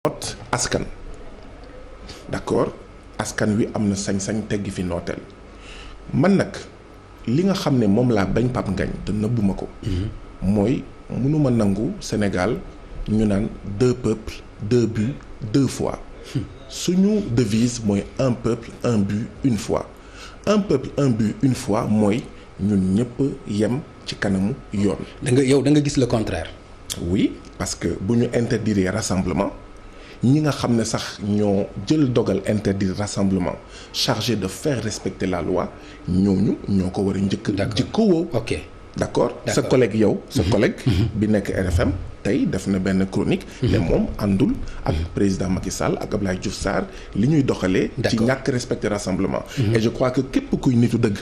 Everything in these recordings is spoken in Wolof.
noot askan d'accord askan wi am na sañ-sañ teggi fi nooteel man nag li nga xam ne moom laa bañ Pape Ngagne te nëbbuma ko mooy mënuma nangu Sénégal ñu naan 2 peuples 2 buts 2 fois suñu devise mooy 1 peuple 1 but 1 fois 1 peuple 1 but 1 fois mooy ñun ñëpp yem ci kanamu yoon. da nga gis le contraire. Oui, parce que bu ñu interdire rassemblement ñi nga xam ne sax ñoo jël dogal interdire rassemblement chargé de faire respecter la loi ñooñu ñoo ko war a njëkk. jikko woo. ok d'accord sa collègue yow. sa collègue. bi nekk RFM tey def na benn chronique. ne moom àndul ak président Macky Sall ak Abdoulaye Diouf Sarr li ñuy doxalee. ci ñàkk respecter rassemblement. et je crois que képp kuy nitu dëgg.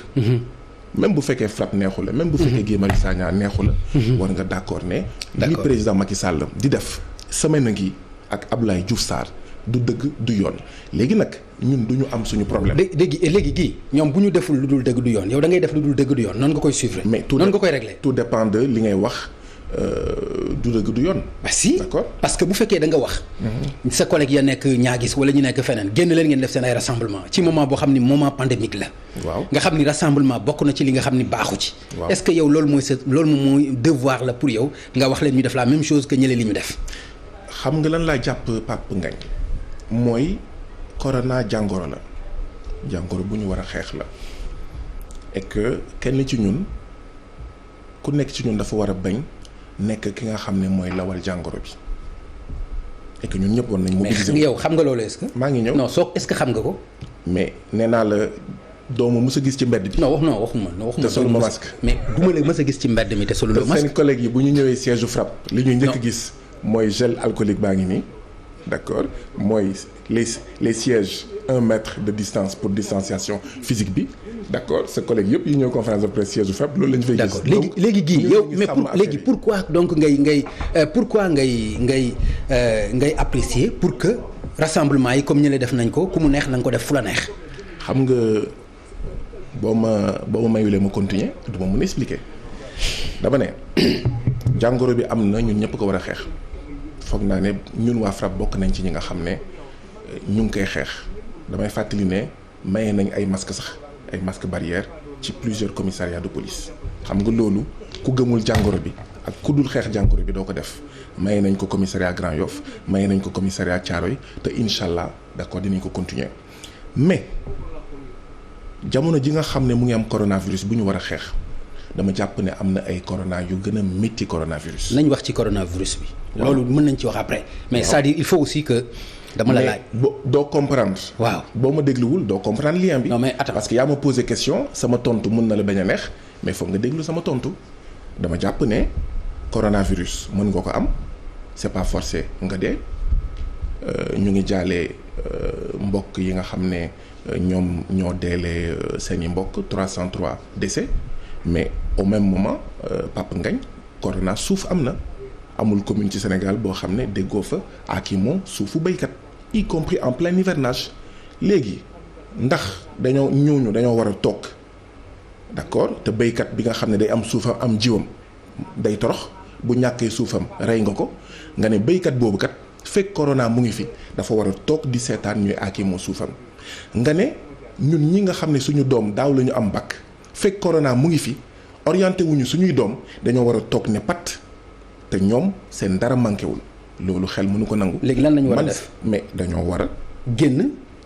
même bu fekkee FRAPP neexu la même bu fekkee Guy Marius Sagna neexu la. war nga d'accord ne. li président Macky Sall di def semaine ngi ak Abdoulaye Diouf Sarr du dëgg du yoon léegi nag ñun du ñu am suñu problème. léegi gii ñoom bu ñu deful lu dul dëgg du yoon yow da ngay def lu dul dëgg du yoon noonu nga koy suivre. mais noonu nga koy régler. tout dépend de li ngay wax du dëgg du yoon. ah si d'accord parce que bu fekkee da nga wax. sa collègue ya nekk ñaagis wala ñu nekk feneen génn leen ngeen def seen ay rassemblement ci moment boo xam ni moment pandémique la. waaw nga xam ni rassemblement bokk na ci li nga xam ni baaxu ci. waaw est-ce que yow loolu mooy devoir la pour yow nga wax leen ñu def la même chose que ñële li ñu def. xam nga lan laa jàpp Pape Ngagne mooy corona jàngoro la jàngoro bu ñu war a xeex la et que kenn ci ñun ku nekk ci ñun dafa war a bañ nekk ki nga xam ne mooy lawal jàngoro bi et que ñun ñëpp war nañ mobiliser. mais yow xam nga loolu est-ce que. maa ngi ñëw non soo est-ce que xam nga ko. mais nee naa la doomu mës a gis ci mbedd bi. waxuma. te soluma masque. mais du ma la mës a gis ci mbedd mi te soluloo masque. seen collègues yi bu ñu ñëwee siège u FRAPP li ñuy njëkk gis mooy gel alcoolique baa ngi nii d'accord mooy les sièges 1 mètre de distance pour distanciation physique bi d'accord sa collègue yëpp yi ñëw conférence de presse siège u FRAPP loolu la ñu fay gis. d'accord léegi gii yow mais léegi pourquoi donc ngay apprécier pour que rassemblement yi comme ñu la def nañ ko ku mu neex na nga ko def fu la neex. xam nga boo ma mayulee ma continuer du ma mën a expliquer dama ne jàngoro bi am na ñun ñëpp ko war a xeex foog naa ne ñun waa FRAPP bokk nañ ci ñi nga xam ne ñu ngi koy xeex damay fàttali ne maye nañ ay masques sax ay masques barrières ci plusieurs commissariats de police xam nga loolu ku gëmul jàngoro bi ak ku dul xeex jàngoro bi doo ko def maye nañ ko commissariat Grand Yoff maye nañ ko commissariat Thiaroye te incha allah d'accord dinañ ko continuer mais jamono ji nga xam ne mu ngi am coronavirus bu ñu war a xeex dama jàpp ne am na ay corona yu gën a métti coronavirus. nañ wax ci coronavirus bi. loolu mën nañ ci wax après. mais c'est-à-dire il faut aussi que. dama la laaj doo comprendre. waaw boo ma dégluwul doo comprendre lien bi. non mais attends parce que yaa ma posé question sama tontu mën na la bañ a neex mais foog nga déglu sama tontu dama jàpp ne coronavirus mën nga ko am c'est pas forcé nga dee ñu ngi jaalee mbokk yi nga xam ne ñoom ñoo deelee seen i mbokk 303 décès mais au même moment Pape Ngagne corona suuf am na amul commune ci Sénégal boo xam ne déggoo fa ak moom suufu béykat y compris en plein hivernage léegi ndax dañoo war a toog d'accord te béykat bi nga xam ne day am suufam am jiwam day torox bu ñàkkee suufam rey nga ko nga ne béykat boobu kat fekk corona mu ngi fi dafa war a toog di seetaan ñuy ak moom suufam nga ne ñun ñi nga xam ne suñu doom daaw la ñu am bac fekk corona mu ngi fi orienté wuñu suñuy doom dañoo war a toog ne pat te ñoom seen dara manqué wul loolu xel mënu ko nangu. léegi lan lañu war a def mais dañoo war a.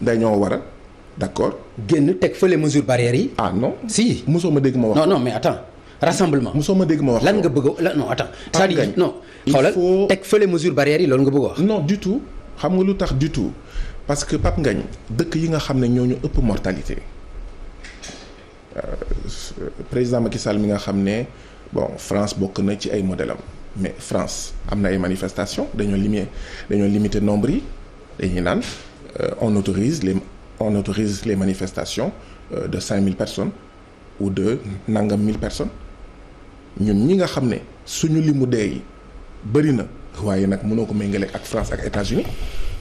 dañoo war a d'accord. génn teg fële mesures barrières yi. ah non. si mosoo ma dégg ma wax. non mais attends rassemblement. mosoo ma dégg ma wax. lan nga bëgg a non attends. c'est-à-dire non xoolal teg fële mesures barrières yi loolu nga bëgg a wax. non du tout xam nga lu tax du tout parce que Pape Ngagne dëkk yi nga xam ne ñooñu ëpp mortalité président Macky Sall mi nga xam ne bon France bokk na ci ay modèle am mais France am na ay manifestations dañoo limiter nombre yi dañuy naan on autorise les manifestations de 5000 personnes ou de nangam 1000 personnes ñun ñi nga xam ne suñu limu dee yi bëri na waaye nag mënoo ko méngale ak France ak États-Unis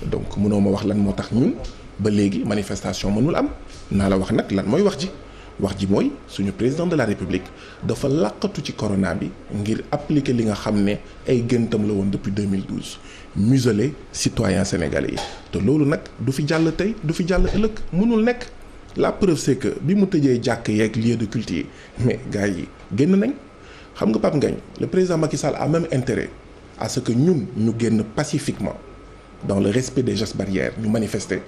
donc mënoo ma wax lan moo tax ñun ba léegi manifestation mënul am naa la wax nag lan mooy wax ji wax ji mooy suñu président de la république dafa làqatu ci corona bi ngir appliquer li nga xam ne ay gëntam la woon depuis 2012 museler citoyens sénégalais yi te loolu nag du fi jàll tey du fi jàll ëllëg mënul nekk. La preuve c'est que bi mu tëjee jàkk yeeg lieu de culte yi mais gars yi génn nañ xam nga Pape Ngagne le président Macky Sall a même intérêt à ce que ñun ñu génn pacifiquement dans le respect des gestes barrières ñu manifester.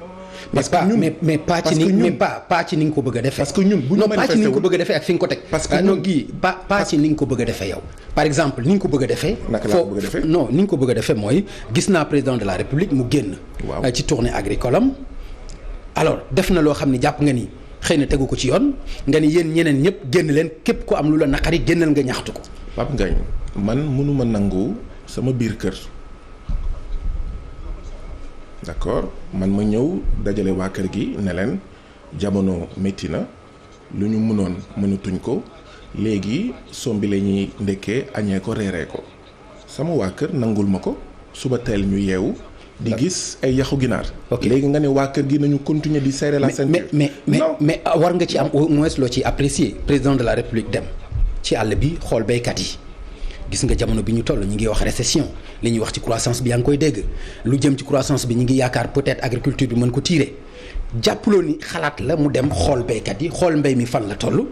parce que ñun mais pas ci ni mais pas ci ni nga ko bëgg a defee. parce que ñun bu ñu manifester pas ci ni nga ko bëgg a defee ak fi nga ko teg. parce que non gii pas ci ni nga ko bëgg a defee yow. par exemple ni nga ko bëgg a defee. naka laa ko bëgg a defee non ni nga ko bëgg a defee mooy gis naa président de la république mu génn. waaw ci tournée agricole am. alors def na loo xam ne jàpp nga ni xëy na tegu ko ci yoon nga ni yéen ñeneen ñëpp génn leen képp ku am lu la naqari génnal nga ñaxtu ko. Pape Ngagne man mënuma nangu sama biir kër d'accord man ma ñëw dajale waa kër gi ne leen jamono métti na lu ñu mënoon mënatuñ ko léegi sombi la ñuy ndekkee añee ko reeree ko sama waa kër nangul ma ko suba teel ñu yeewu. di gis ay yaxu ginaar. léegi nga ne waa kër gi nañu continuer di serrer la ceinture. mais war nga ci am au moins loo ci apprécier président de la république dem ci àll bi xool béykat yi gis nga jamono bi ñu toll ñu ngi wax récession li ñuy wax ci croissance bi yaa ngi koy dégg lu jëm ci croissance bi ñu ngi yaakaar peut-être agriculture bi mën ko tirer jàppaloo ni xalaat la mu dem xool béykat yi xool mbéy mi fan la toll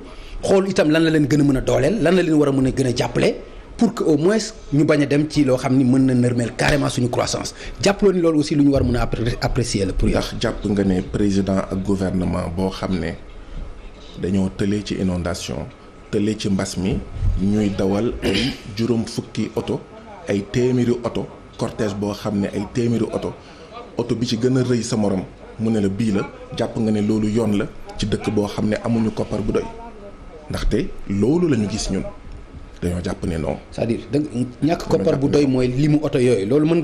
xool itam lan la leen gën a mën a dooleel lan la leen war a mën a gën a jàppale. pour que au moins ñu bañ a dem ci loo xam ni mën na nërmeel carrément suñu croissance jàppaloo ni loolu aussi lu ñu war a mën a apprécier la pour yow. ndax jàpp nga ne président ak gouvernement boo xam ne dañoo tëlee ci inondation tëlee ci mbas mi ñuy dawal ay juróom fukki oto ay téeméeri oto cortège boo xam ne ay téeméeri oto bi ci gën a rëy sa morom mu ne la bii la jàpp nga ne loolu yoon la ci dëkk boo xam ne amuñu koppar bu doy ndaxte loolu la ñu gis ñun. dañoo jàpp ne non. c'est-à-dire ñàkk koppar bu doy mooy limu oto yooyu loolu mën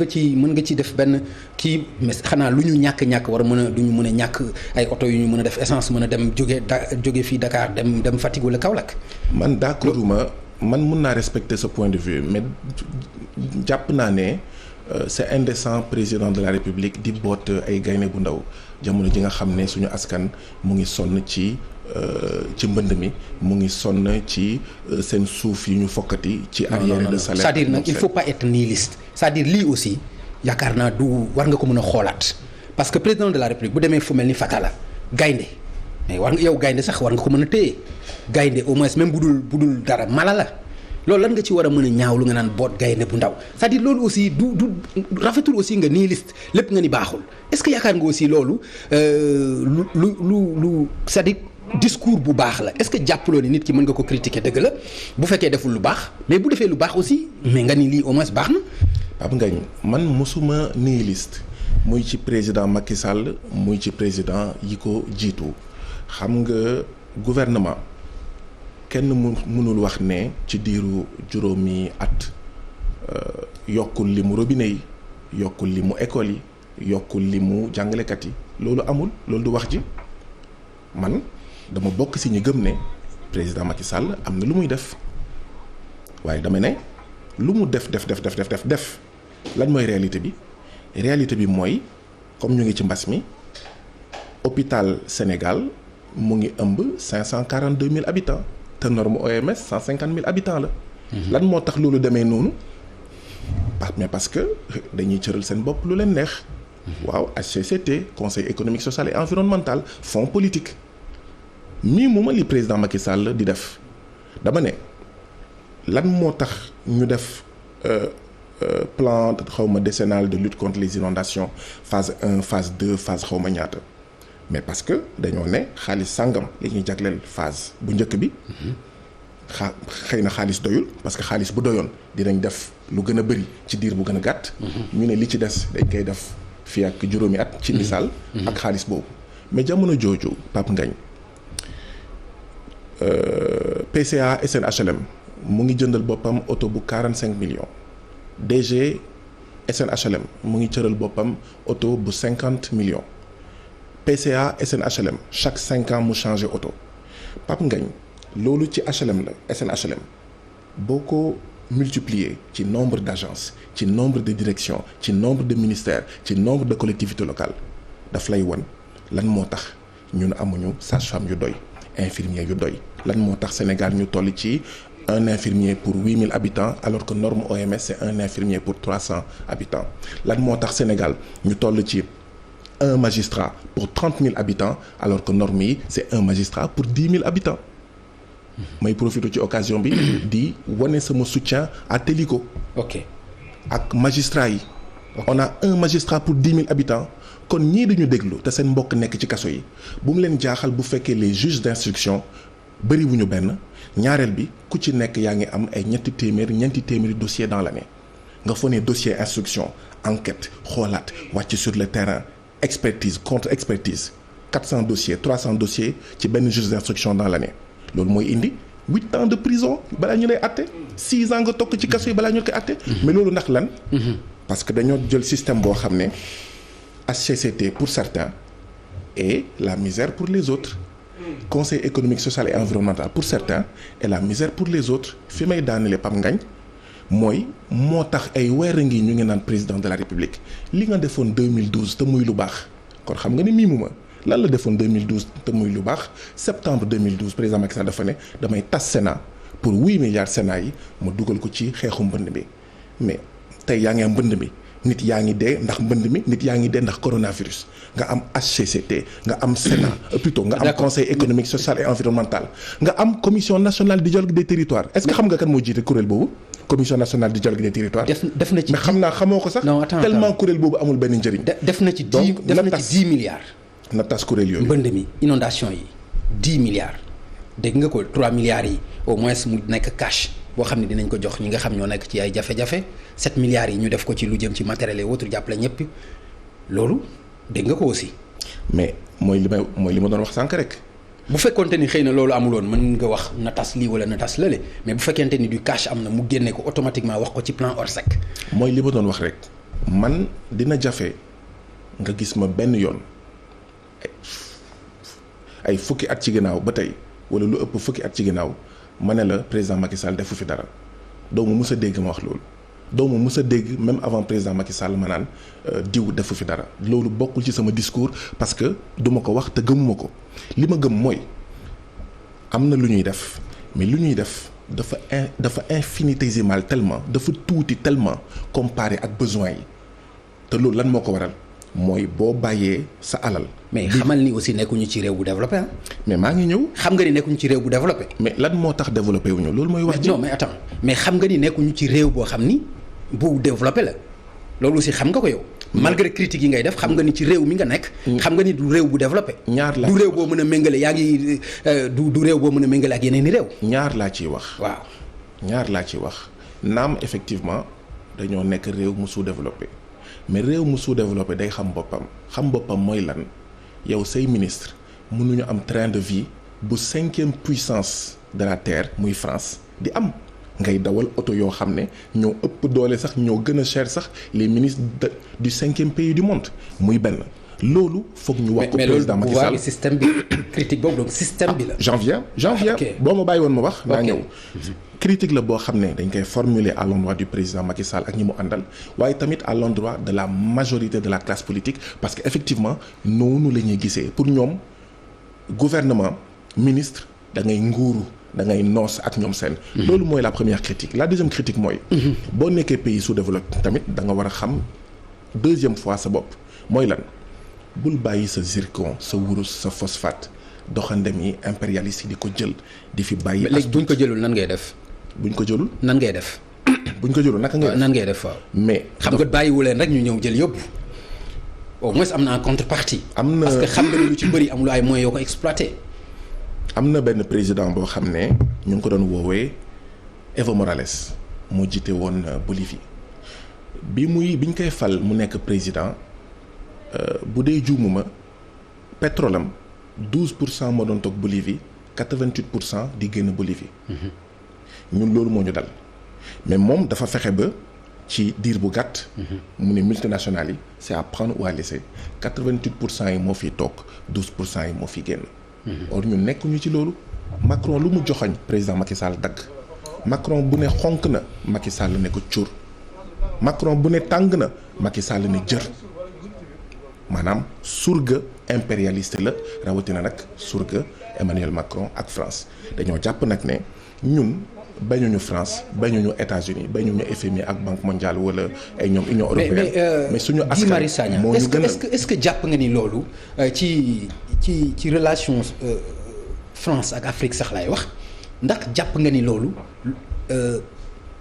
nga ci def benn kii mais xanaa lu ñu ñàkk war a mën a du ñu mën a ñàkk ay oto yu ñu mën a def essence mën a dem jóge fii Dakar dem Fatick wala Kaolack. man d'accorduma man mun naa respecter ce point de vue mais jàpp naa ne c'est indécent président de la République di boot ay gaynde bu ndaw jamono ji nga xam ne suñu askan mu ngi sonn ci mbënd mi mu ngi sonn ci seen suuf yi ñu fokkati ci arriéré de salaire. c'est-à-dire nag il faut pas être nihiliste c'est-à-dire lii aussi yaakaar naa du war nga ko mën a xoolaat parce que président de la république bu demee fu mel ni Fatala gaynde mais war nga yow gaynde sax war nga ko mën a téye gaynde au moins même bu dul dara mala la loolu lan nga ci war a mën a ñaaw lu nga naan boot gaynde bu ndaw c'est-à-dire loolu aussi du rafetul aussi nga nihiliste lépp nga ni baaxul est-ce que yaakaar nga aussi loolu lu c'est-à-dire discours bu baax la est-ce que jàppaloo ni nit ki mën nga ko critiquer dëgg la bu fekkee deful lu baax mais bu defee lu baax aussi mais nga ni lii au moins baax na. Pape Ngagne man mosuma nihiliste muy ci président Macky Sall muy ci président yi ko jiitu xam nga gouvernement kenn mënul wax ne ci diiru juróomi at yokkul li mu robinet yi yokkul li mu école yi yokkul li mu jàngalekat yi loolu amul loolu du wax ji man. dama bokk ci ñu gëm ne président Macky Sall am na lu muy def waaye dama ne lu mu def lan mooy réalité bi mooy comme ñu ngi ci mbas mi hôpital Sénégal mu ngi ëmb 542 000 habitants te norme OMS 150 000 habitants la. lan moo tax loolu demee noonu mais parce que dañuy cëral seen bopp lu leen neex. waaw HCCT conseil économique social et environnemental fonds politique. mii mu ma li président Macky Sall di def dama ne lan moo tax ñu def plan xawma décennal de lutte contre les inondations phase 1 phase 2 phase xawma ñaata mais parce que dañoo ne xaalis sàngam li ñuy jagleel phase bu njëkk bi xëy na xaalis doyul parce que xaalis bu doyoon dinañ def lu gën a bëri ci diir bu gën a gàtt. ñu ne li ci des dañ koy def fii ak juróomi at. ci misaal. ak xaalis boobu mais jamono jooju Pape Ngagne PCA SNHLM mu ngi jëndal boppam oto bu 45 millions DG SNHLM mu ngi cëral boppam oto bu 50 millions PCA SNHLM chaque 5 ans mu changé oto Pape Ngagne loolu ci HLM la SNHLM boo ko multiplier ci nombre d'agences ci nombre de directions ci nombre de ministères ci nombre de collectivités locales daf lay wan lan moo tax ñun amuñu sage-femme yu doy infirmier yu doy lan moo tax Sénégal ñu toll ci un infirmier pour 8000 habitants alors que norme OMS c'est un infirmier pour 300 habitants lan moo tax Sénégal ñu toll ci un magistrat pour 30 000 habitants alors que norme yi c'est un magistrat pour 10 000 habitants may profité ci occasion bi di wane sama soutien à Téliko. ok ak magistrat yi. on a un magistrat pour 10 000 habitants kon ñii dañu déglu te seen mbokk nekk ci kaso yi bu mu leen jaaxal bu fekkee les juges d'instruction bëriwuñu benn ñaareel bi ku ci nekk yaa ngi am ay ñeenti téeméeri dossiers dans l'année nga foog ne dossier instruction enquête xoolaat wàcc sur le terrain expertise contre expertise 400 dossiers 300 dossiers ci benn juge d'instruction dans l'année loolu mooy indi 8 ans de prison balaa ñu lay àtte 6 ans nga tokk ci kaso yi balaa ñu koy àtte. mais loolu ndax lan. parce que dañoo jël système boo xam ne HCCT pour certains et la misère pour les autres. Conseil économique social et environnemental pour certains et la misère pour les autres fi may daanele Pape Ngagne mooy moo tax ay weer a ngi ñu ngi naan président de la république li nga defoon 2012 te muy lu baax kon xam nga ni miimu ma lan la defoon 2012 te muy lu baax septembre 2012 président Macky Sall dafa ne damay tas Sénat pour 8 milliards Sénat yi ma dugal ko ci xeexu mbënd mi mais tey yaa ngi am mbënd mi nit yaa ngi dee ndax mbënd mi nit yaa ngi dee ndax coronavirus nga am HCCT nga am Sénat plutôt nga am conseil économique social et environnemental nga am commission nationale du dialogue des territoires est-ce que xam nga kan moo jiite kuréel boobu commission nationale du dialogue des territoires. def na ci mais xam naa xamoo ko sax. non attends tellement kuréel boobu amul benn njëriñ. def na ci 10 milliards. na tas kuréel yooyu. mbënd mi inondation yi 10 milliards dégg nga ko 3 milliards yi au moins mu nekk cash boo xam ne dinañ ko jox ñi nga xam ñoo nekk ci ay jafe-jafe 7 milliards yi ñu def ko ci lu jëm ci matériel et autres jàppale ñëpp loolu dégg nga ko aussi. mais mooy li ma doon wax sànq rek. bu fekkonte ni xëy na loolu amuloon mën nga wax na tas lii wala na tas lële mais bu fekkente ni du cash am na mu génne ko automatiquement wax ko ci plan Orsec. mooy li ma doon wax rek man dina jafe nga gis ma benn yoon ay fukki at ci ginnaaw ba tey wala lu ëpp fukki at ci ginnaaw ma ne la président Macky Sall defu fi dara doo ma mës a dégg ma wax loolu doo ma mës a dégg même avant président Macky Sall ma naan diw defu fi dara loolu bokkul ci sama discours parce que duma ko wax te gëmuma ko li ma gëm mooy am na lu ñuy def mais lu ñuy def dafa infinitésimal tellement dafa tuuti tellement comparé ak besoin yi te loolu lan moo ko waral mooy boo bàyyee sa alal. mais xamal ni aussi nekkuñu ci réew bu développé ah. mais maa ngi ñëw. xam nga ni nekkuñu ci réew bu développé. mais lan moo tax développé wuñu loolu mooy wax. non mais attends mais xam nga ni nekkuñu ci réew boo xam ni bu développé la loolu aussi xam nga ko yow. malgré critiques yi ngay def xam nga ni ci réew mi nga nekk. xam nga ni du réew bu développé. ñaar laa du réew boo mën a méngale yaa ngi du réew boo mën a méngale ak yeneen i réew. ñaar laa ciy wax. waaw ñaar laa ciy wax naam effectivement dañoo nekk réew mu sous-développé mais réew mu sous-développé day xam boppam mooy lan yow say ministre mënuñu am train de vie bu 5e puissance de la terre muy France di am. ngay dawal oto yoo xam ne ñoo ëpp doole sax ñoo gën a cher sax les ministres du 5e pays du monde muy benn loolu foog ñu wax ko président Macky Sall mais système bi critique boobu donc système bi la. janvier boo ma bàyyi woon ma wax. naa ñëw critique la boo xam ne dañ koy formuler à l'endroit du président Macky Sall ak ñi mu àndal waaye tamit à l'endroit de la majorité de la classe politique parce que effectivement noonu la ñuy gisee pour ñoom gouvernement ministre da ngay nguuru. da ngay noos ak ñoom seen. loolu mooy la première critique la deuxième critique mooy. boo nekkee pays sous-développé tamit da nga war a xam deuxième fois sa bopp mooy lan bul bàyyi sa zircon sa wurus sa phosphate doxandem yi impérialiste yi di ko jël di fi bàyyi. léegi buñ ko jëlul nan ngay def. buñ ko jëlul nan ngay def. buñ ko jëlul naka ngay def nan ngay def waaw. mais xam nga bàyyiwu leen rek ñu ñëw jël yóbbu au moins am na en contrepartie. am na parce que xam nga ni lu ci bëri amul ay moyens yoo ko exploité. am na benn président boo xam ne ñu ngi ko doon woowee Evo Morales moo jiite woon Bolivie biñ koy fal mu nekk président bu dee juumuma pétrole am 12% moo doon toog Bolivie 88% di génn Bolivie. ñun loolu moo ñu dal mais moom dafa fexe ba ci diir bu gàtt. mu ne multinationales yi c'est à prendre ou à laisser 88% yi moo fiy toog 12% yi moo fiy génn. or ñun nekkuñu ci loolu Macron lu mu joxoñ président Macky Sall dagg Macron bu ne xonk na Macky Sall ne ko cur Macron bu ne tàng na Macky Sall ne jër maanaam surga impérialiste la rawatina nag surga Emmanuel Macron ak France dañoo jàpp nag ne ñun bañuñu France bañuñu États-Unis bañuñu FMI ak Banque mondiale wala ay ñoom Union européenne. mais suñu askan Guy Marius Sagna moo ñu gënal est-ce que jàpp nga ni loolu ci relation France ak Afrique sax laay wax ndax jàpp nga ni loolu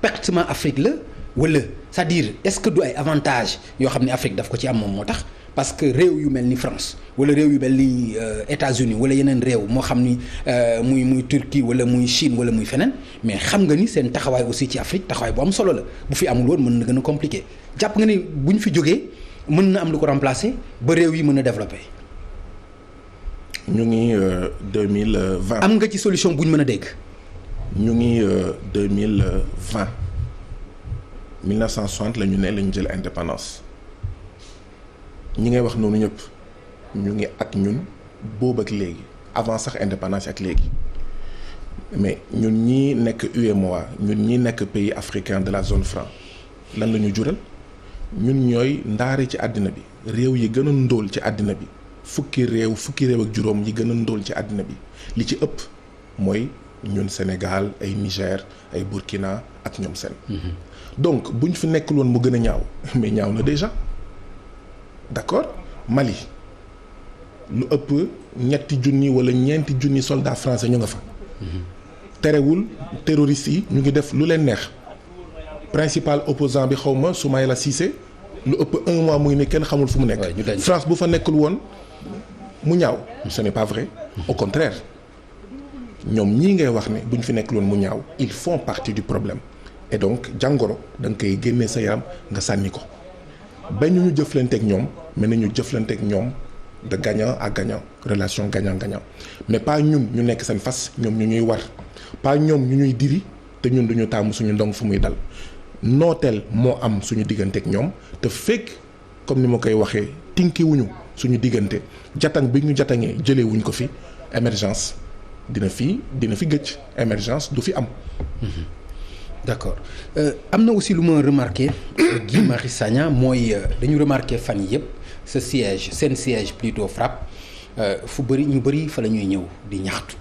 pertement Afrique la wala c'est-à-dire est-ce que du ay avantages yoo xam ne Afrique daf ko ci am moom moo tax parce que réew yu mel ni France wala réew yu mel ni États-Unis wala yeneen réew moo xam ni muy Turquie wala muy Chine wala muy feneen mais xam nga ni seen taxawaay aussi ci Afrique taxawaay bu am solo la bu fi amul woon mën na gën a compliqué jàpp nga ni bu ñu fi jógee mën na am lu ko remplacer ba réew yi mën a développer. ñu ngi 2020. am nga ci solution bu ñu mën a dégg. ñu ngi 2020 1960 la ñu ne la ñu jël indépendance ñi ngay wax noonu ñëpp ñu ngi ak ñun boobu ak léegi avant sax indépendance ak léegi mais ñun ñi nekk UEMOA ñun ñi nekk pays africain de la zone franc lan la ñu jural ñun ñooy ndaare ci àddina bi réew yi gën a ndóol ci àddina bi fukki réew ak juróom yi gën a ndóol ci àddina bi li ci ëpp mooy ñun Sénégal ay Niger ay Burkina ak ñoom seen. donc bu ñu fi nekkul woon mu gën a ñaaw mais ñaaw na déjà d'accord Mali lu ëpp ñetti junni wala ñeenti junni soldats français ñu nga fa. terewul terroristes yi ñu ngi def lu leen neex principal opposant bi xawma Soumaïla Cissé lu ëpp 1 mois muy ne kenn xamul fu mu nekk. France bu fa nekkul woon mu ñaaw. ce n'est pas vrai au contraire. ñoom ñii ngay wax ne bu ñu fi nekk loon mu ñaaw ils font partie du problème et donc jàngoro da nga koy génnee sa yaram nga sànni ko ba ñu jëflanteeg ñoom mais nañu jëflanteeg ñoom de gagnant à gagnant relation gagnant-gagnant mais pas ñun ñu nekk seen fas ñoom ñu ñuy war pas ñoom ñu ñuy diri te ñun duñu taamu suñu ndong fu muy dal nooteel moo am suñu digganteeg ñoom te fekk comme ni ma koy waxee tinkiwuñu suñu diggante jatang bi ñu jatangee jëlee wuñ ko fi émergence dina fi gëcc émergence du fi am. d'accord am na aussi lu ma remarqué Guy Marius Sagna mooy dañu remarqué fan yii yëpp seen siège plutôt FRAPP fu bëri ñu bëri fa la ñuy ñëw di ñaxtu